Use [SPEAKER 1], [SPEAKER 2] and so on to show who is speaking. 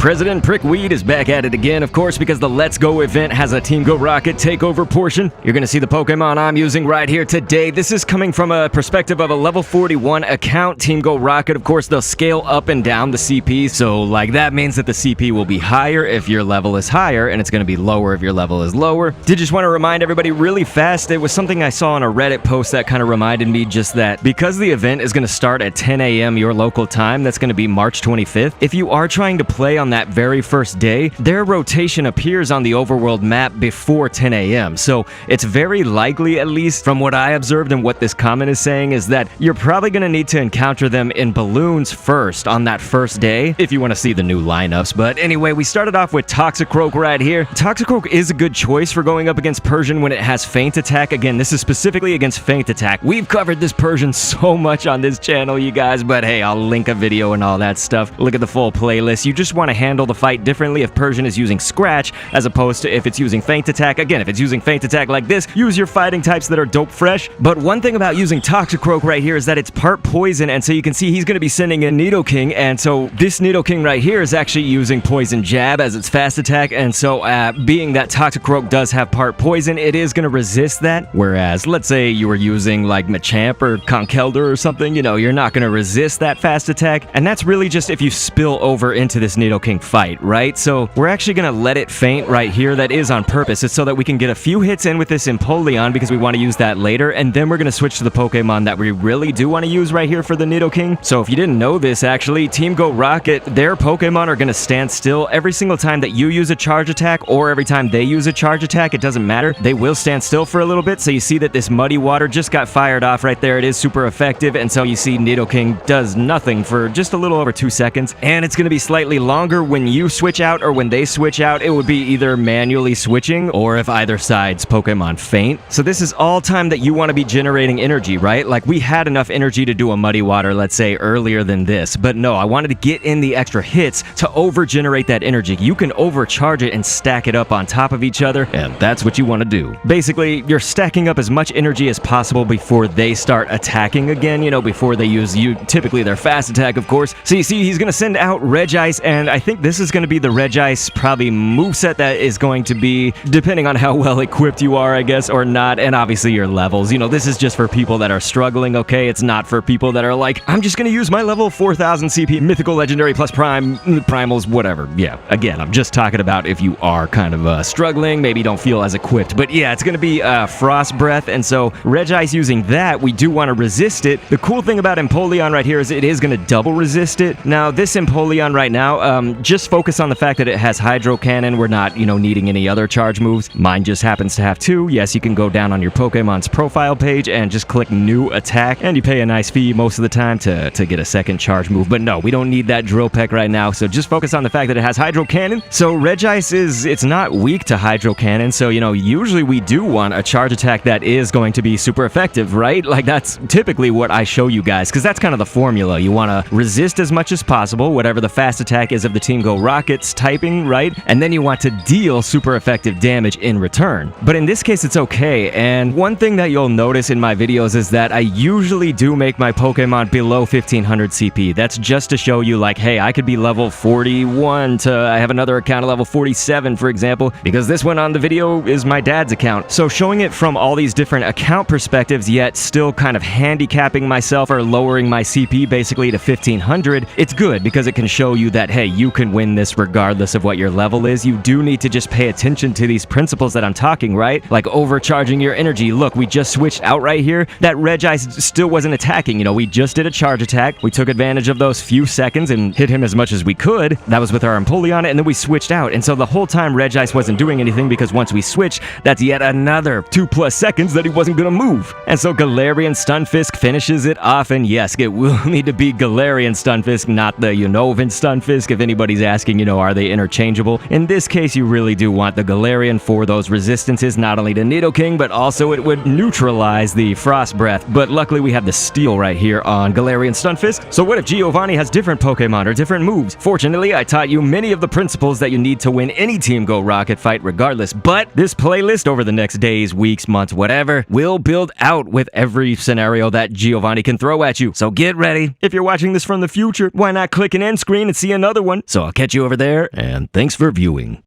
[SPEAKER 1] President Prickweed is back at it again, of course, because the Let's Go event has a Team Go Rocket takeover portion. You're going to see the Pokemon I'm using right here today. This is coming from a perspective of a level 41 account, Team Go Rocket. Of course, they'll scale up and down the CP, so like that means that the CP will be higher if your level is higher, and it's going to be lower if your level is lower. Did just want to remind everybody really fast, it was something I saw on a Reddit post that kind of reminded me just that because the event is going to start at 10 a.m. your local time, that's going to be March 25th. If you are trying to play on that very first day, their rotation appears on the overworld map before 10 a.m. So it's very likely, at least from what I observed and what this comment is saying, is that you're probably going to need to encounter them in balloons first on that first day if you want to see the new lineups. But anyway, we started off with Toxicroak right here. Toxicroak is a good choice for going up against Persian when it has Feint Attack. Again, this is specifically against Feint Attack. We've covered this Persian so much on this channel, you guys, but hey, I'll link a video and all that stuff. Look at the full playlist. You just want to handle the fight differently if Persian is using Scratch as opposed to if it's using Feint Attack. Again, if it's using Feint Attack like this, use your fighting types that are dope fresh. But one thing about using Toxicroak right here is that it's part poison, and so you can see he's going to be sending in Nidoking, and so this Nidoking right here is actually using Poison Jab as its fast attack, and so being that Toxicroak does have part poison, it is going to resist that, whereas let's say you were using like Machamp or Conkeldurr or something, you know, you're not going to resist that fast attack, and that's really just if you spill over into this Nidoking fight, right? So we're actually going to let it faint right here. That is on purpose. It's so that we can get a few hits in with this Empoleon because we want to use that later, and then we're going to switch to the Pokemon that we really do want to use right here for the Nidoking. So if you didn't know this, actually, Team Go Rocket, their Pokemon are going to stand still every single time that you use a charge attack or every time they use a charge attack. It doesn't matter. They will stand still for a little bit. So you see that this Muddy Water just got fired off right there. It is super effective, and so you see Nidoking does nothing for just a little over 2 seconds, and it's going to be slightly longer when you switch out or when they switch out. It would be either manually switching or if either side's Pokemon faint. So this is all time that you want to be generating energy, right? Like we had enough energy to do a Muddy Water, let's say, earlier than this, but no, I wanted to get in the extra hits to over-generate that energy. You can overcharge it and stack it up on top of each other, and that's what you want to do. Basically, you're stacking up as much energy as possible before they start attacking again, you know, before they use typically their fast attack, of course. So you see, he's going to send out Regice, and I think this is going to be the Regice probably moveset that is going to be, depending on how well equipped you are, I guess, or not, and obviously your levels. You know, this is just for people that are struggling, okay? It's not for people that are like, I'm just going to use my level 4000 CP, mythical, legendary, plus prime, primals, whatever. Yeah, again, I'm just talking about if you are kind of struggling, maybe don't feel as equipped. But yeah, it's going to be Frost Breath, and so Regice using that, we do want to resist it. The cool thing about Empoleon right here is it is going to double resist it. Now, this Empoleon right now, just focus on the fact that it has Hydro Cannon. We're not, you know, needing any other charge moves. Mine just happens to have 2. Yes, you can go down on your Pokemon's profile page and just click New Attack, and you pay a nice fee most of the time to get a second charge move. But no, we don't need that Drill Peck right now, so just focus on the fact that it has Hydro Cannon. So Regice it's not weak to Hydro Cannon, so, you know, usually we do want a charge attack that is going to be super effective, right? Like, that's typically what I show you guys, because that's kind of the formula. You want to resist as much as possible, whatever the fast attack is of the Team Go Rocket's typing, right? And then you want to deal super effective damage in return. But in this case, it's okay, and one thing that you'll notice in my videos is that I usually do make my Pokemon below 1500 CP. That's just to show you, like, hey, I could be level 41 to, I have another account at level 47, for example, because this one on the video is my dad's account. So showing it from all these different account perspectives, yet still kind of handicapping myself or lowering my CP basically to 1500, it's good because it can show you that, hey, you can win this regardless of what your level is. You do need to just pay attention to these principles that I'm talking, right? Like overcharging your energy. Look, we just switched out right here. That Regice still wasn't attacking. You know, we just did a charge attack. We took advantage of those few seconds and hit him as much as we could. That was with our Empoleon, and then we switched out. And so the whole time Regice wasn't doing anything because once we switched, that's yet another 2+ seconds that he wasn't gonna move. And so Galarian Stunfisk finishes it off, and yes, it will need to be Galarian Stunfisk, not the Unova Stunfisk. If anybody's asking, you know, are they interchangeable? In this case, you really do want the Galarian for those resistances, not only to Nidoking, but also it would neutralize the Frost Breath. But luckily we have the Steel right here on Galarian Stunfisk. So what if Giovanni has different Pokemon or different moves? Fortunately, I taught you many of the principles that you need to win any Team Go Rocket fight regardless, but this playlist over the next days, weeks, months, whatever, will build out with every scenario that Giovanni can throw at you. So get ready. If you're watching this from the future, why not click an end screen and see another one? So So I'll catch you over there, and thanks for viewing.